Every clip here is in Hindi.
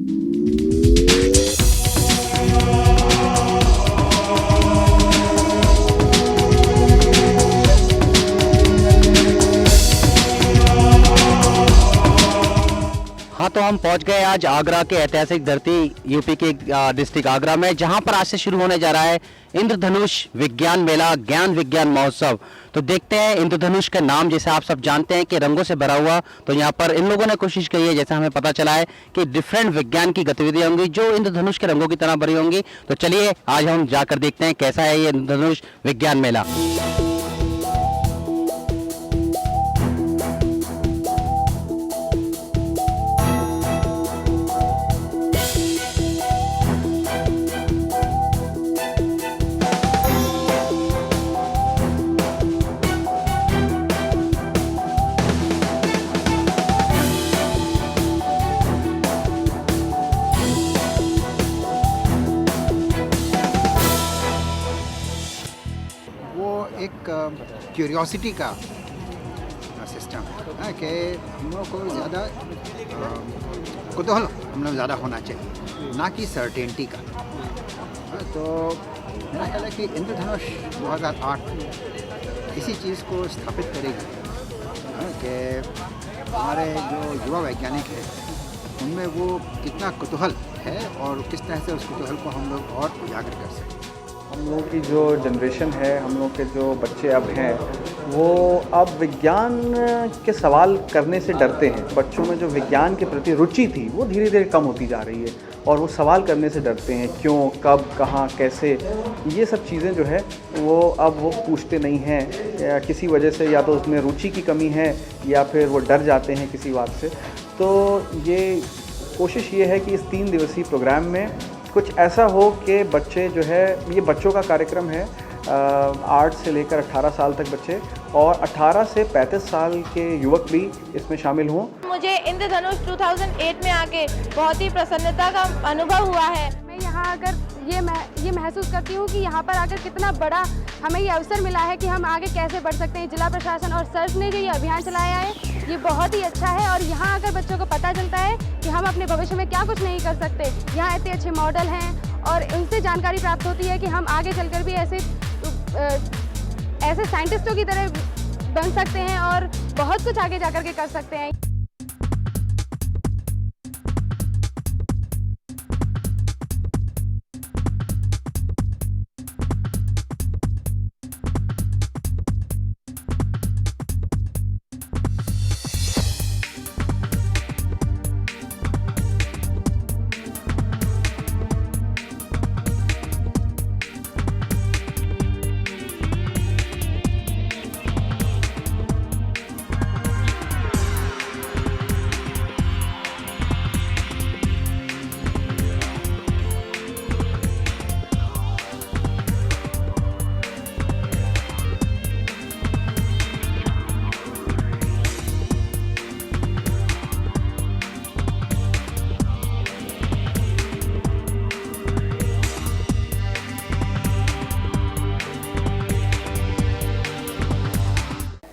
हाँ, तो हम पहुंच गए आज आगरा के ऐतिहासिक धरती यूपी के डिस्ट्रिक्ट आगरा में, जहां पर आज से शुरू होने जा रहा है इंद्रधनुष विज्ञान मेला, ज्ञान विज्ञान महोत्सव। तो देखते हैं, इंद्रधनुष का नाम जैसे आप सब जानते हैं कि रंगों से भरा हुआ, तो यहाँ पर इन लोगों ने कोशिश की है, जैसा हमें पता चला है कि डिफरेंट विज्ञान की गतिविधियां होंगी जो इंद्रधनुष के रंगों की तरह भरी होंगी। तो चलिए आज हम जाकर देखते हैं कैसा है ये इंद्रधनुष विज्ञान मेला। एक क्यूरियोसिटी का सिस्टम है कि हम लोग को ज़्यादा कुतूहल हम लोग ज़्यादा होना चाहिए, ना कि सर्टेनिटी का। तो मेरा ख्याल है कि इंद्रधनुष 2008 इसी चीज़ को स्थापित करेगी कि हमारे जो युवा वैज्ञानिक हैं उनमें वो कितना कुतूहल है और किस तरह से उस कुतूहल को हम लोग और उजागर कर सकते हैं। हम लोग की जो जनरेशन है, हम लोग के जो बच्चे अब हैं, वो अब विज्ञान के सवाल करने से डरते हैं। बच्चों में जो विज्ञान के प्रति रुचि थी वो धीरे धीरे कम होती जा रही है और वो सवाल करने से डरते हैं, क्यों, कब, कहाँ, कैसे, ये सब चीज़ें जो है वो पूछते नहीं हैं, या किसी वजह से या तो उसमें रुचि की कमी है या फिर वो डर जाते हैं किसी बात से। तो ये कोशिश ये है कि इस 3 दिवसीय प्रोग्राम में कुछ ऐसा हो कि बच्चे जो है, ये बच्चों का कार्यक्रम है, 8 से लेकर 18 साल तक बच्चे और 18 से 35 साल के युवक भी इसमें शामिल हों। मुझे इंद्रधनुष 2008 में आके बहुत ही प्रसन्नता का अनुभव हुआ है। मैं यहाँ आकर ये महसूस करती हूँ कि यहाँ पर आकर कितना बड़ा हमें ये अवसर मिला है कि हम आगे कैसे बढ़ सकते हैं। जिला प्रशासन और सर्च ने जो ये अभियान चलाया है ये बहुत ही अच्छा है और यहाँ आकर बच्चों को पता चलता है कि हम अपने भविष्य में क्या कुछ नहीं कर सकते। यहाँ इतने अच्छे मॉडल हैं और उनसे जानकारी प्राप्त होती है कि हम आगे चलकर भी ऐसे साइंटिस्टों की तरह बन सकते हैं और बहुत कुछ आगे जाकर के कर सकते हैं।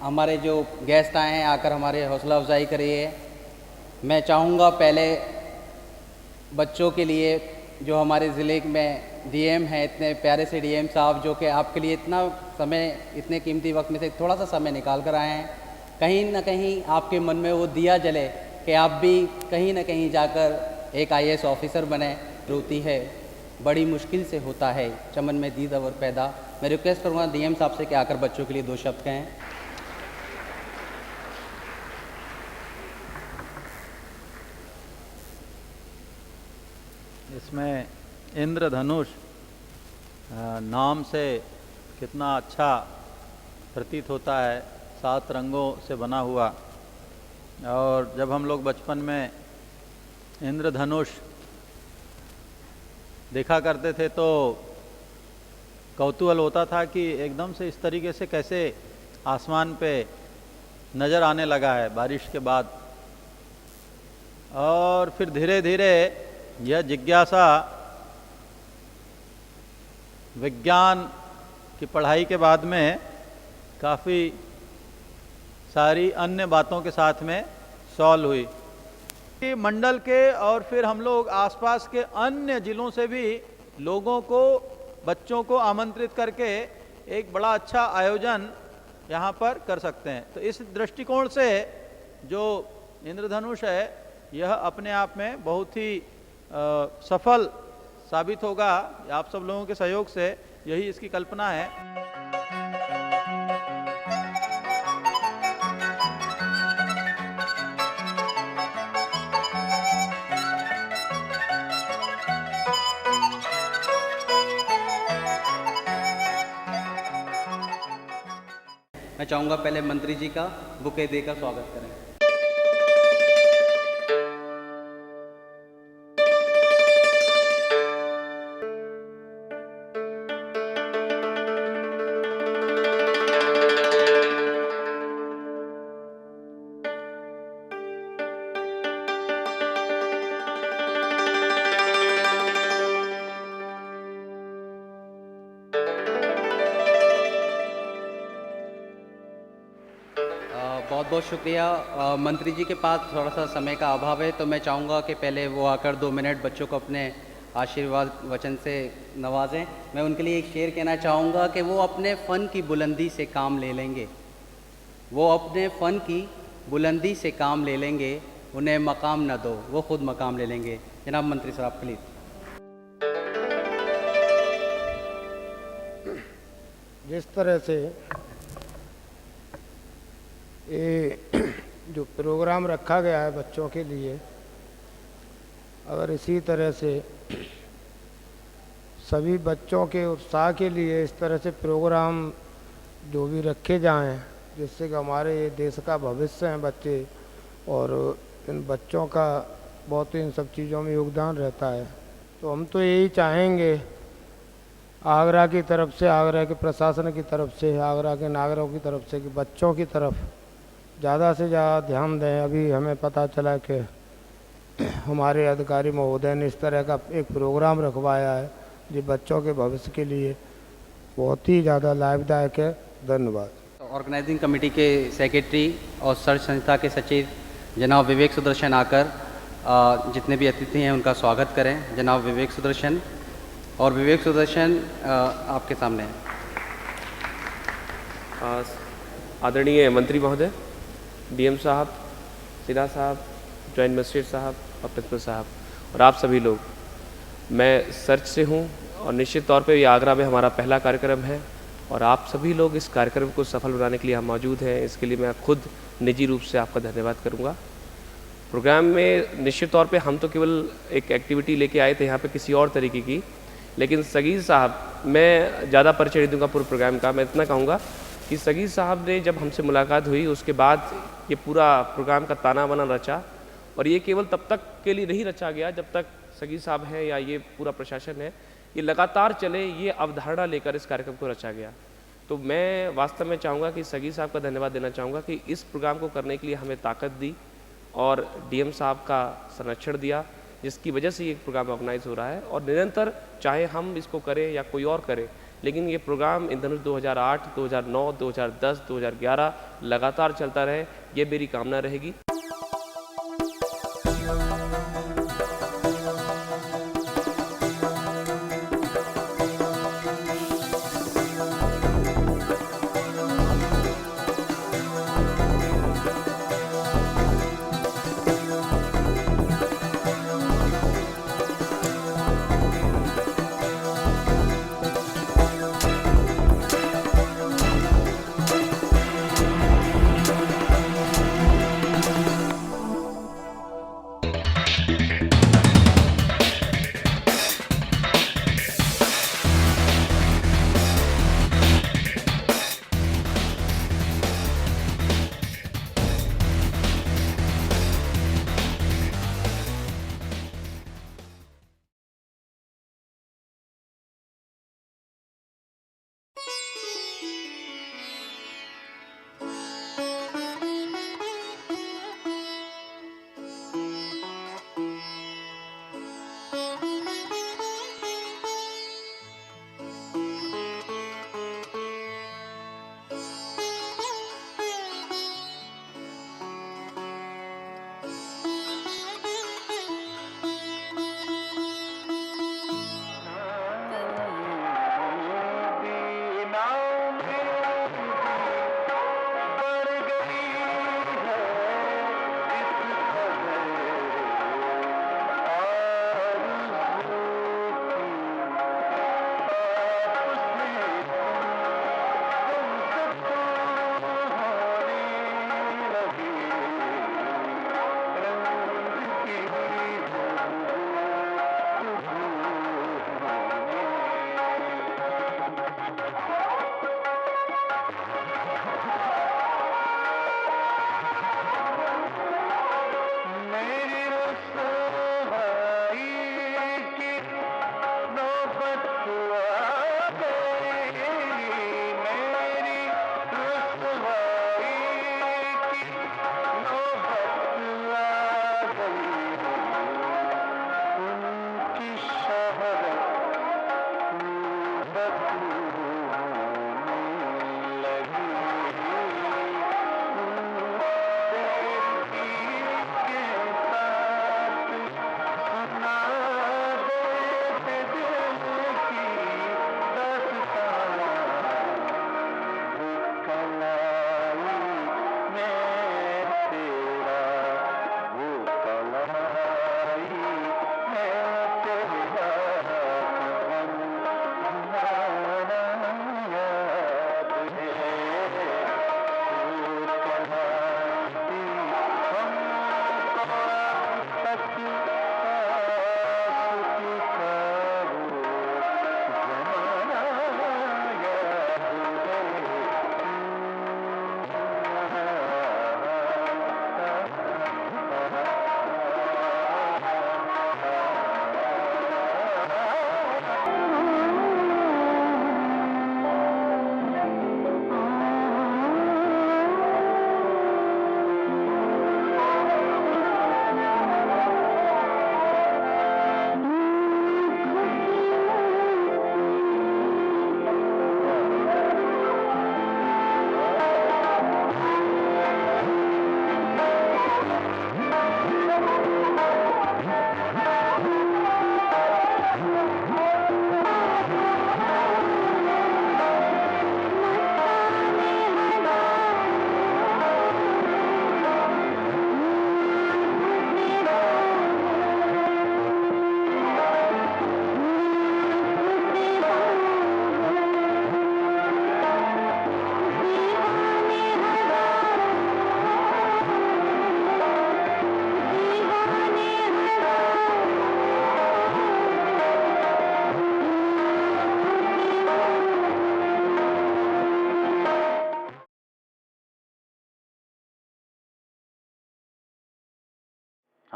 हमारे जो गेस्ट आए हैं आकर हमारे हौसला अफजाई करी है। मैं चाहूँगा पहले बच्चों के लिए जो हमारे ज़िले में डीएम हैं, इतने प्यारे से डीएम साहब जो कि आपके लिए इतना समय, इतने कीमती वक्त में से थोड़ा सा समय निकाल कर आए हैं, कहीं ना कहीं आपके मन में वो दिया जले कि आप भी कहीं ना कहीं जाकर एक आईएएस ऑफिसर बने। रोती है, बड़ी मुश्किल से होता है चमन में दीद और पैदा। मैं रिक्वेस्ट करूँगा डीएम साहब से कि आकर बच्चों के लिए 2 शब्द कहें। इसमें इंद्रधनुष नाम से कितना अच्छा प्रतीत होता है, 7 रंगों से बना हुआ। और जब हम लोग बचपन में इंद्रधनुष देखा करते थे तो कौतूहल होता था कि एकदम से इस तरीके से कैसे आसमान पे नज़र आने लगा है बारिश के बाद। और फिर धीरे धीरे यह जिज्ञासा विज्ञान की पढ़ाई के बाद में काफ़ी सारी अन्य बातों के साथ में सॉल्व हुई। कि मंडल के और फिर हम लोग आसपास के अन्य जिलों से भी लोगों को, बच्चों को आमंत्रित करके एक बड़ा अच्छा आयोजन यहाँ पर कर सकते हैं। तो इस दृष्टिकोण से जो इंद्रधनुष है यह अपने आप में बहुत ही सफल साबित होगा। आप सब लोगों के सहयोग से यही इसकी कल्पना है। मैं चाहूँगा पहले मंत्री जी का बुके देकर स्वागत करें। बहुत बहुत शुक्रिया। मंत्री जी के पास थोड़ा सा समय का अभाव है, तो मैं चाहूँगा कि पहले वो आकर 2 मिनट बच्चों को अपने आशीर्वाद वचन से नवाजें। मैं उनके लिए एक शेर कहना चाहूँगा कि वो अपने फ़न की बुलंदी से काम ले लेंगे, वो अपने फ़न की बुलंदी से काम ले लेंगे, उन्हें मकाम न दो, वो खुद मकाम ले लेंगे। जनाब मंत्री साहब प्लीज़। जिस तरह से ये जो प्रोग्राम रखा गया है बच्चों के लिए, अगर इसी तरह से सभी बच्चों के उत्साह के लिए इस तरह से प्रोग्राम जो भी रखे जाएं, जिससे कि हमारे देश का भविष्य है बच्चे, और इन बच्चों का बहुत इन सब चीज़ों में योगदान रहता है, तो हम तो यही चाहेंगे आगरा की तरफ से, आगरा के प्रशासन की तरफ से, आगरा के नागरिकों की तरफ से कि बच्चों की तरफ ज़्यादा से ज़्यादा ध्यान दें। अभी हमें पता चला कि हमारे अधिकारी महोदय ने इस तरह का एक प्रोग्राम रखवाया है जो बच्चों के भविष्य के लिए बहुत ही ज़्यादा लाभदायक है। धन्यवाद। ऑर्गेनाइजिंग कमेटी के सेक्रेटरी और सर्च संस्था के सचिव जनाब विवेक सुदर्शन आकर जितने भी अतिथि हैं उनका स्वागत करें। जनाब विवेक सुदर्शन। और विवेक सुदर्शन आपके सामने है। आदरणीय मंत्री महोदय, डीएम साहब, सिन्हा साहब, जॉइंट मजिस्ट्रेट साहब और प्रिंसिपल साहब और आप सभी लोग, मैं सर्च से हूं और निश्चित तौर पे ये आगरा में हमारा पहला कार्यक्रम है और आप सभी लोग इस कार्यक्रम को सफल बनाने के लिए हम मौजूद हैं। इसके लिए मैं खुद निजी रूप से आपका धन्यवाद करूंगा। प्रोग्राम में निश्चित तौर पे हम तो केवल एक एक्टिविटी लेके आए थे यहाँ पे किसी और तरीके की, लेकिन सगीर साहब, मैं ज़्यादा परिचय नहीं दूँगा पूरे प्रोग्राम का। मैं इतना कहूँगा कि सगीर साहब ने जब हमसे मुलाकात हुई उसके बाद ये पूरा प्रोग्राम का ताना बाना रचा, और ये केवल तब तक के लिए नहीं रचा गया जब तक सगीर साहब हैं या ये पूरा प्रशासन है, ये लगातार चले, ये अवधारणा लेकर इस कार्यक्रम को रचा गया। तो मैं वास्तव में चाहूँगा कि सगीर साहब का धन्यवाद देना चाहूँगा कि इस प्रोग्राम को करने के लिए हमें ताकत दी और डीएम साहब का संरक्षण दिया, जिसकी वजह से ये प्रोग्राम ऑर्गेनाइज हो रहा है। और निरंतर चाहे हम इसको करें या कोई और करे, लेकिन ये प्रोग्राम इंद्रधनुष 2008, 2009, 2010, 2011 लगातार चलता रहे, ये मेरी कामना रहेगी।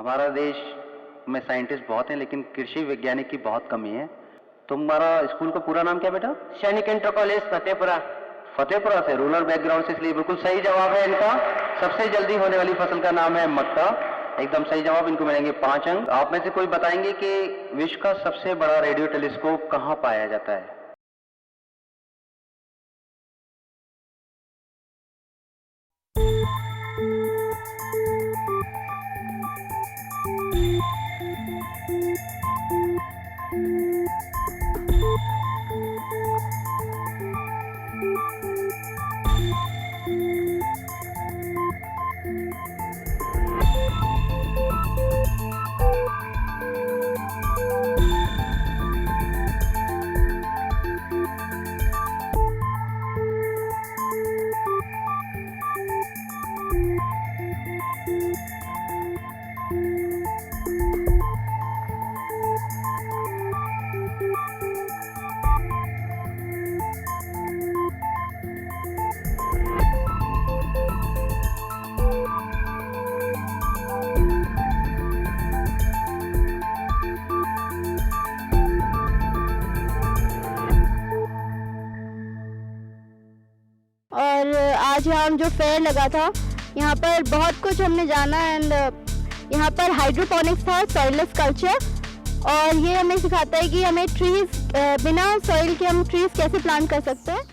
हमारा देश में साइंटिस्ट बहुत हैं लेकिन कृषि वैज्ञानिक की बहुत कमी है। तुम्हारा स्कूल का पूरा नाम क्या बेटा? सैनिक इंटर कॉलेज फतेहपुरा। फतेहपुरा से, रूरल बैकग्राउंड से, इसलिए बिल्कुल सही जवाब है इनका। सबसे जल्दी होने वाली फसल का नाम है मक्का। एकदम सही जवाब। इनको मिलेंगे 5 अंक। आप में से कोई बताएंगे कि विश्व का सबसे बड़ा रेडियो टेलीस्कोप कहाँ पाया जाता है? और आज यहाँ जो फेयर लगा था यहाँ पर बहुत कुछ हमने जाना एंड यहाँ पर हाइड्रोपोनिक्स था, सॉइललेस कल्चर, और ये हमें सिखाता है कि हमें ट्रीज बिना सॉइल के हम ट्रीज कैसे प्लांट कर सकते हैं।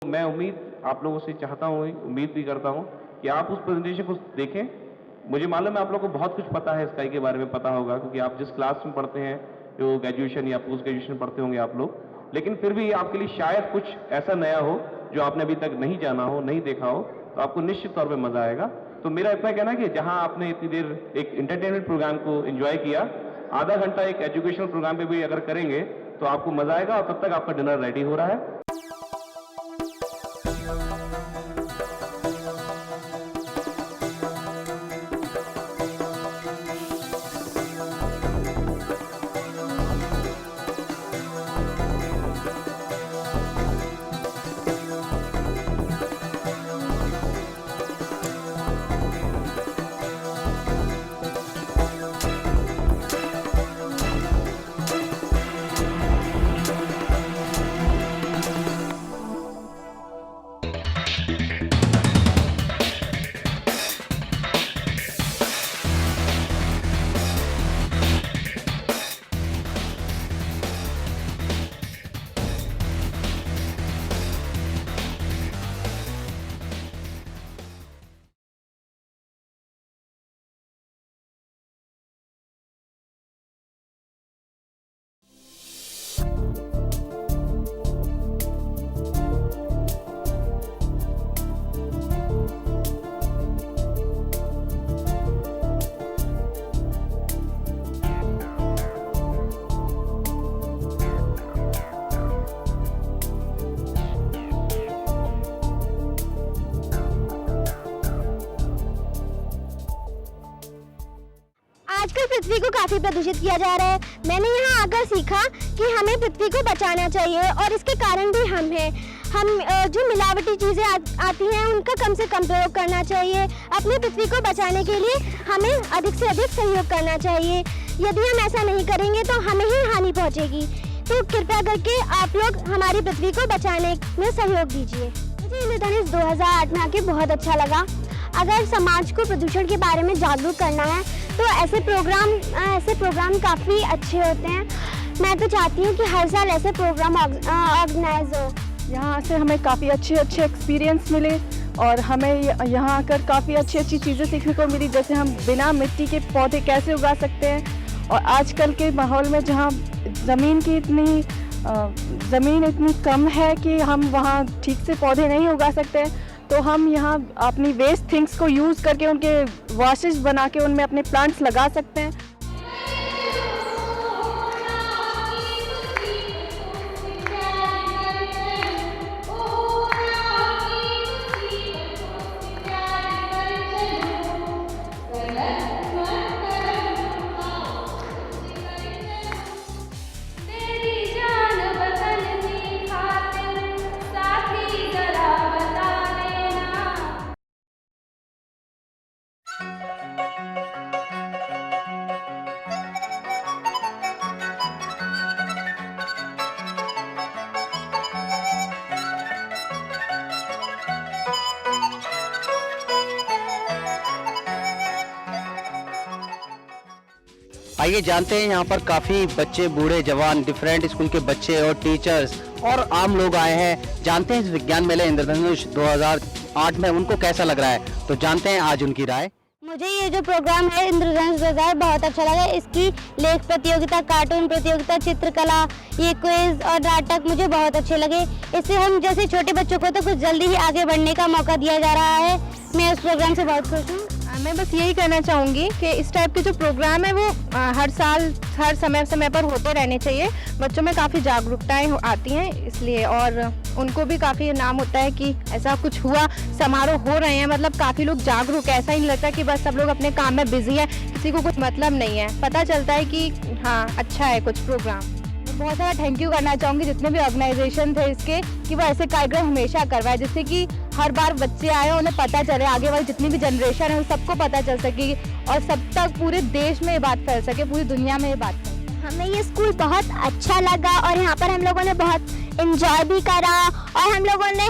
मैं आप लोगों से चाहता हूँ, उम्मीद भी करता हूँ कि आप उस प्रेजेंटेशन को देखें। मुझे मालूम है आप लोगों को बहुत कुछ पता है, स्काई के बारे में पता होगा, क्योंकि आप जिस क्लास में पढ़ते हैं, जो ग्रेजुएशन या पोस्ट ग्रेजुएशन पढ़ते होंगे आप लोग, लेकिन फिर भी आपके लिए शायद कुछ ऐसा नया हो जो आपने अभी तक नहीं जाना हो, नहीं देखा हो, तो आपको निश्चित तौर पे मजा आएगा। तो मेरा इतना कहना है कि जहां आपने इतनी देर एक एंटरटेनमेंट प्रोग्राम को एंजॉय किया, आधा घंटा एक एजुकेशनल प्रोग्राम पे भी अगर करेंगे तो आपको मजा आएगा, और तब तक आपका डिनर रेडी हो रहा है। आजकल पृथ्वी को काफी प्रदूषित किया जा रहा है। मैंने यहाँ आकर सीखा कि हमें पृथ्वी को बचाना चाहिए, और इसके कारण भी हम हैं। हम जो मिलावटी चीज़ें आती हैं उनका कम से कम प्रयोग करना चाहिए। अपनी पृथ्वी को बचाने के लिए हमें अधिक से अधिक सहयोग करना चाहिए। यदि हम ऐसा नहीं करेंगे तो हमें ही हानि पहुँचेगी। तो कृपया करके आप लोग हमारी पृथ्वी को बचाने में सहयोग दीजिए। मुझे इंद्रधनुष 2008 में आके बहुत अच्छा लगा। अगर समाज को प्रदूषण के बारे में जागरूक करना है तो ऐसे प्रोग्राम काफ़ी अच्छे होते हैं। मैं तो चाहती हूँ कि हर साल ऐसे प्रोग्राम ऑर्गेनाइज हो। यहाँ से हमें काफ़ी अच्छे एक्सपीरियंस मिले, और हमें यहाँ आकर काफ़ी अच्छी चीज़ें सीखने को मिली, जैसे हम बिना मिट्टी के पौधे कैसे उगा सकते हैं। और आजकल के माहौल में जहाँ ज़मीन इतनी कम है कि हम वहाँ ठीक से पौधे नहीं उगा सकते, तो हम यहाँ अपनी वेस्ट थिंग्स को यूज़ करके उनके वॉशेस बना के उनमें अपने प्लांट्स लगा सकते हैं। आइए जानते हैं यहाँ पर काफ़ी बच्चे, बूढ़े, जवान, डिफरेंट स्कूल के बच्चे और टीचर्स और आम लोग आए हैं। जानते हैं इस विज्ञान मेले इंद्रधनुष 2008 में उनको कैसा लग रहा है, तो जानते हैं आज उनकी राय। मुझे ये जो प्रोग्राम है इंद्रधनुष 2008 बहुत अच्छा लगा। इसकी लेख प्रतियोगिता, कार्टून प्रतियोगिता, चित्रकला, ये क्विज और नाटक मुझे बहुत अच्छे लगे। इससे हम जैसे छोटे बच्चों को तो कुछ जल्दी ही आगे बढ़ने का मौका दिया जा रहा है। मैं उस प्रोग्राम से बहुत खुश हूँ। मैं बस यही कहना चाहूँगी कि इस टाइप के जो प्रोग्राम है वो हर साल हर समय पर होते रहने चाहिए। बच्चों में काफ़ी जागरूकताएं आती हैं इसलिए, और उनको भी काफ़ी इनाम होता है कि ऐसा कुछ हुआ, समारोह हो रहे हैं, मतलब काफ़ी लोग जागरूक है। ऐसा ही नहीं लगता कि बस सब लोग अपने काम में बिजी है, किसी को कुछ मतलब नहीं है। पता चलता है कि हाँ अच्छा है कुछ प्रोग्राम। बहुत सारा थैंक यू करना चाहूँगी जितने भी ऑर्गेनाइजेशन थे इसके, कि वो ऐसे कार्यक्रम हमेशा करवाए, जिससे कि हर बार बच्चे आए उन्हें पता चले, आगे वाली जितनी भी जनरेशन है उन सबको पता चल सके और सब तक पूरे देश में ये बात फैल सके, पूरी दुनिया में ये बात फैल। हमें ये स्कूल बहुत अच्छा लगा और यहाँ पर हम लोगों ने बहुत एंजॉय भी करा, और हम लोगों ने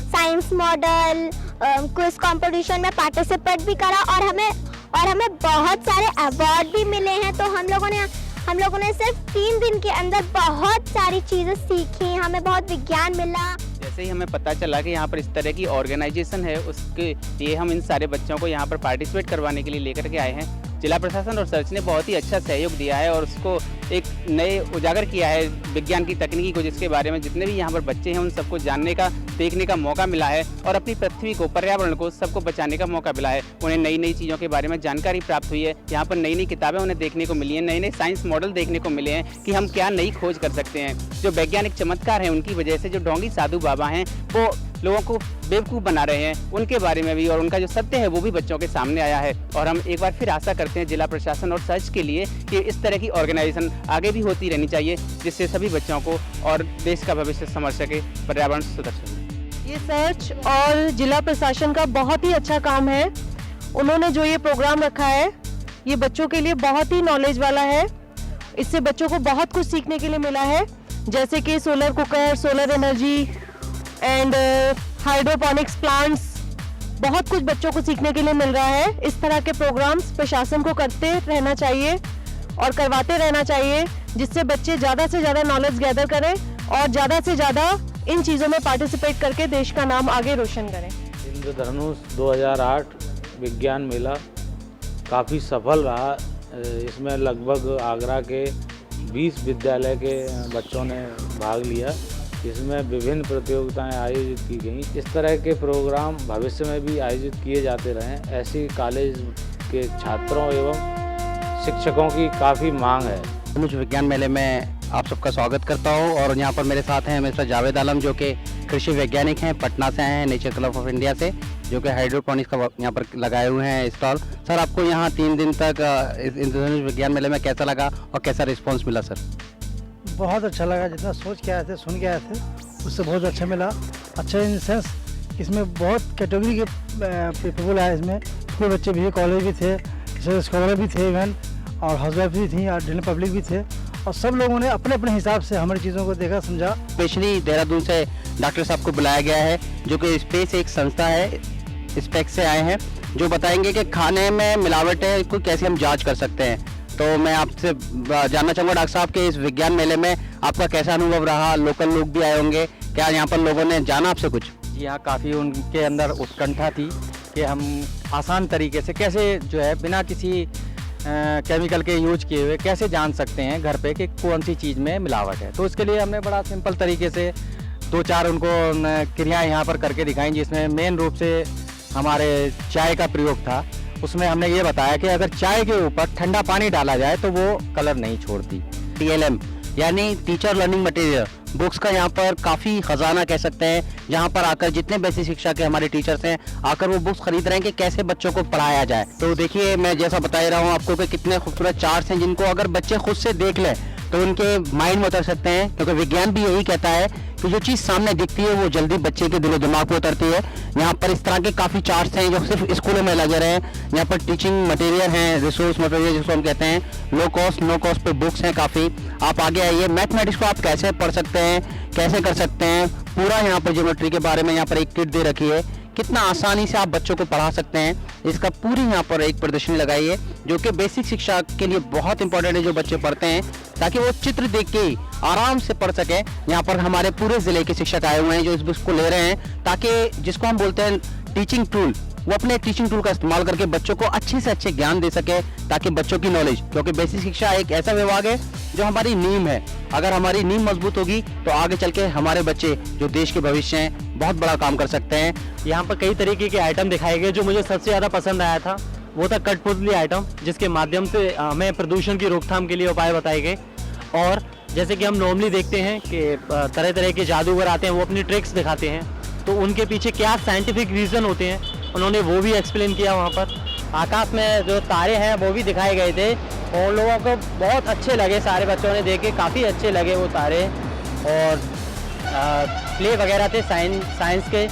साइंस मॉडल, क्विज कंपटीशन में पार्टिसिपेट भी करा, और हमें बहुत सारे अवार्ड भी मिले हैं। तो हम लोगों ने सिर्फ 3 दिन के अंदर बहुत सारी चीज़ें सीखी, हमें बहुत विज्ञान मिला। जैसे ही हमें पता चला कि यहाँ पर इस तरह की ऑर्गेनाइजेशन है, उसके लिए हम इन सारे बच्चों को यहाँ पर पार्टिसिपेट करवाने के लिए लेकर के आए हैं। जिला प्रशासन और सर्च ने बहुत ही अच्छा सहयोग दिया है और उसको एक नए उजागर किया है विज्ञान की तकनीकी को, जिसके बारे में जितने भी यहाँ पर बच्चे हैं उन सबको जानने का, देखने का मौका मिला है और अपनी पृथ्वी को, पर्यावरण को, सबको बचाने का मौका मिला है। उन्हें नई नई चीज़ों के बारे में जानकारी प्राप्त हुई है। यहाँ पर नई नई किताबें उन्हें देखने को मिली हैं, नए नए साइंस मॉडल देखने को मिले हैं कि हम क्या नई खोज कर सकते हैं। जो वैज्ञानिक चमत्कार हैं उनकी वजह से जो ढोंगी साधु बाबा हैं वो लोगों को बेवकूफ़ बना रहे हैं, उनके बारे में भी और उनका जो सत्य है वो भी बच्चों के सामने आया है। और हम एक बार फिर आशा करते हैं जिला प्रशासन और सर्च के लिए कि इस तरह की ऑर्गेनाइजेशन आगे भी होती रहनी चाहिए, जिससे सभी बच्चों को और देश का भविष्य समझ सके, पर्यावरण सुधर सके। ये सर्च और जिला प्रशासन का बहुत ही अच्छा काम है। उन्होंने जो ये प्रोग्राम रखा है ये बच्चों के लिए बहुत ही नॉलेज वाला है। इससे बच्चों को बहुत कुछ सीखने के लिए मिला है, जैसे कि solar cooker, solar energy and hydroponics plants, बहुत कुछ बच्चों को सीखने के लिए मिल रहा है। इस तरह के प्रोग्राम्स प्रशासन को करते रहना चाहिए और करवाते रहना चाहिए, जिससे बच्चे ज़्यादा से ज़्यादा नॉलेज गैदर करें और ज़्यादा से ज़्यादा इन चीज़ों में पार्टिसिपेट करके देश का नाम आगे रोशन करें। इंद्रधनुष 2008 विज्ञान मेला काफ़ी सफल रहा। इसमें लगभग आगरा के 20 विद्यालय के बच्चों ने भाग लिया। इसमें विभिन्न प्रतियोगिताएं आयोजित की गईं। इस तरह के प्रोग्राम भविष्य में भी आयोजित किए जाते रहें, ऐसी कॉलेज के छात्रों एवं शिक्षकों की काफ़ी मांग है। धनुष विज्ञान मेले में आप सबका स्वागत करता हूं और यहाँ पर मेरे साथ हैं मिस्टर जावेद आलम, जो कि कृषि वैज्ञानिक हैं, पटना से आए हैं, नेचर क्लब ऑफ इंडिया से, जो कि हाइड्रोपोनिक्स का यहाँ पर लगाए हुए हैं स्टॉल। सर, आपको यहाँ 3 दिन तक इस इंद्रधनुष विज्ञान मेले में कैसा लगा और कैसा रिस्पॉन्स मिला सर? बहुत अच्छा लगा। जितना सोच के आए थे, सुन के आए थे, उससे बहुत अच्छा मिला। अच्छा इन सेंस इसमें बहुत कैटेगरी के पीपल आए। इसमें स्कूल बच्चे भी, कॉलेज भी थे, स्कॉलर भी थे, इवन और हाउसवाइफ भी थी और जनरल पब्लिक भी थे, और सब लोगों ने अपने अपने हिसाब से हमारी चीज़ों को देखा, समझा। स्पेशली देहरादून से डॉक्टर साहब को बुलाया गया है, जो कि स्पेस एक संस्था है, स्पेक्स से आए हैं, जो बताएंगे कि खाने में मिलावट है को कैसे हम जांच कर सकते हैं। तो मैं आपसे जानना चाहूँगा डॉक्टर साहब के इस विज्ञान मेले में आपका कैसा अनुभव रहा? लोकल लोग भी आए होंगे, क्या यहाँ पर लोगों ने जाना आपसे कुछ? जी हाँ, काफ़ी उनके अंदर उत्कंठा थी कि हम आसान तरीके से कैसे जो है बिना किसी केमिकल के यूज किए हुए कैसे जान सकते हैं घर पे कि कौन सी चीज़ में मिलावट है। तो इसके लिए हमने बड़ा सिंपल तरीके से 2-4 उनको क्रियाएँ यहाँ पर करके दिखाई, जिसमें मेन रूप से हमारे चाय का प्रयोग था। उसमें हमने ये बताया कि अगर चाय के ऊपर ठंडा पानी डाला जाए तो वो कलर नहीं छोड़ती। TLM यानी टीचर लर्निंग मटेरियल बुक्स का यहाँ पर काफ़ी खजाना कह सकते हैं, जहाँ पर आकर जितने बेसिक शिक्षा के हमारे टीचर्स हैं आकर वो बुक्स खरीद रहे हैं कि कैसे बच्चों को पढ़ाया जाए। तो देखिए, मैं जैसा बता रहा हूँ आपको कि कितने खूबसूरत चार्ट्स हैं, जिनको अगर बच्चे खुद से देख लें तो उनके माइंड में उतर सकते हैं, क्योंकि विज्ञान भी यही कहता है कि जो चीज़ सामने दिखती है वो जल्दी बच्चे के दिलो दिमाग में उतरती है। यहाँ पर इस तरह के काफ़ी चार्ट्स हैं जो सिर्फ स्कूलों में लगे रहे हैं। यहाँ पर टीचिंग मटेरियल हैं, रिसोर्स मटेरियल जिसको हम कहते हैं, लो कॉस्ट नो कॉस्ट पे बुक्स हैं काफ़ी। आप आगे आइए, मैथमेटिक्स को आप कैसे पढ़ सकते हैं, कैसे कर सकते हैं, पूरा यहाँ पर ज्योमेट्री के बारे में यहाँ पर एक किट दे रखी है, कितना आसानी से आप बच्चों को पढ़ा सकते हैं, इसका पूरी यहाँ पर एक प्रदर्शनी लगाई है, जो कि बेसिक शिक्षा के लिए बहुत इंपॉर्टेंट है, जो बच्चे पढ़ते हैं, ताकि वो चित्र देख के आराम से पढ़ सके। यहाँ पर हमारे पूरे ज़िले के शिक्षक आए हुए हैं जो इस बुक को ले रहे हैं, ताकि जिसको हम बोलते हैं टीचिंग टूल, वो अपने टीचिंग टूल का इस्तेमाल करके बच्चों को अच्छे से अच्छे ज्ञान दे सके, ताकि बच्चों की नॉलेज, क्योंकि बेसिक शिक्षा एक ऐसा विभाग है जो हमारी नींव है। अगर हमारी नींव मजबूत होगी तो आगे चल के हमारे बच्चे जो देश के भविष्य हैं बहुत बड़ा काम कर सकते हैं। यहाँ पर कई तरीके के आइटम दिखाए गए। जो मुझे सबसे ज़्यादा पसंद आया था वो था कठपुतली आइटम, जिसके माध्यम से हमें प्रदूषण की रोकथाम के लिए उपाय बताए गए। और जैसे कि हम नॉर्मली देखते हैं कि तरह तरह के जादूगर आते हैं, वो अपनी ट्रिक्स दिखाते हैं, तो उनके पीछे क्या साइंटिफिक रीज़न होते हैं, उन्होंने वो भी एक्सप्लेन किया। वहाँ पर आकाश में जो तारे हैं वो भी दिखाए गए थे और लोगों को बहुत अच्छे लगे, सारे बच्चों ने देखे, काफ़ी अच्छे लगे वो तारे। और प्ले वगैरह थे साइंस के,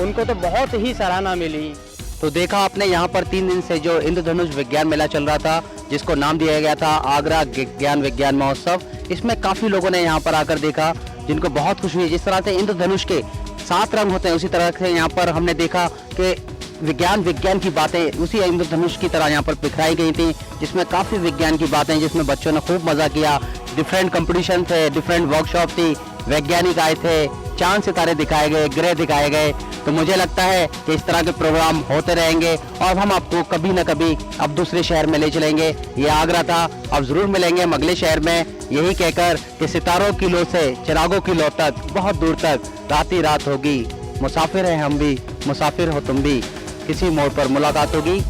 उनको तो बहुत ही सराहना मिली। तो देखा आपने, यहाँ पर 3 दिन से जो इंद्रधनुष विज्ञान मेला चल रहा था, जिसको नाम दिया गया था आगरा ज्ञान विज्ञान महोत्सव, इसमें काफ़ी लोगों ने यहाँ पर आकर देखा, जिनको बहुत खुशी हुई। जिस तरह से इंद्रधनुष के 7 रंग होते हैं, उसी तरह से यहाँ पर हमने देखा कि विज्ञान की बातें उसी इंद्रधनुष की तरह यहाँ पर बिखराई गई थी, जिसमें काफ़ी विज्ञान की बातें, जिसमें बच्चों ने खूब मज़ा किया। डिफरेंट कंपटीशन थे, डिफरेंट वर्कशॉप थी, वैज्ञानिक आए थे, चांद सितारे दिखाए गए, ग्रह दिखाए गए। तो मुझे लगता है कि इस तरह के प्रोग्राम होते रहेंगे और हम आपको कभी ना कभी अब दूसरे शहर में ले चलेंगे। ये आगरा था, अब जरूर मिलेंगे हम अगले शहर में, यही कहकर कि सितारों की लो से चिरागों की लो तक बहुत दूर तक रात ही रात होगी। मुसाफिर हैं हम भी, मुसाफिर हो तुम भी, किसी मोड़ पर मुलाकात होगी।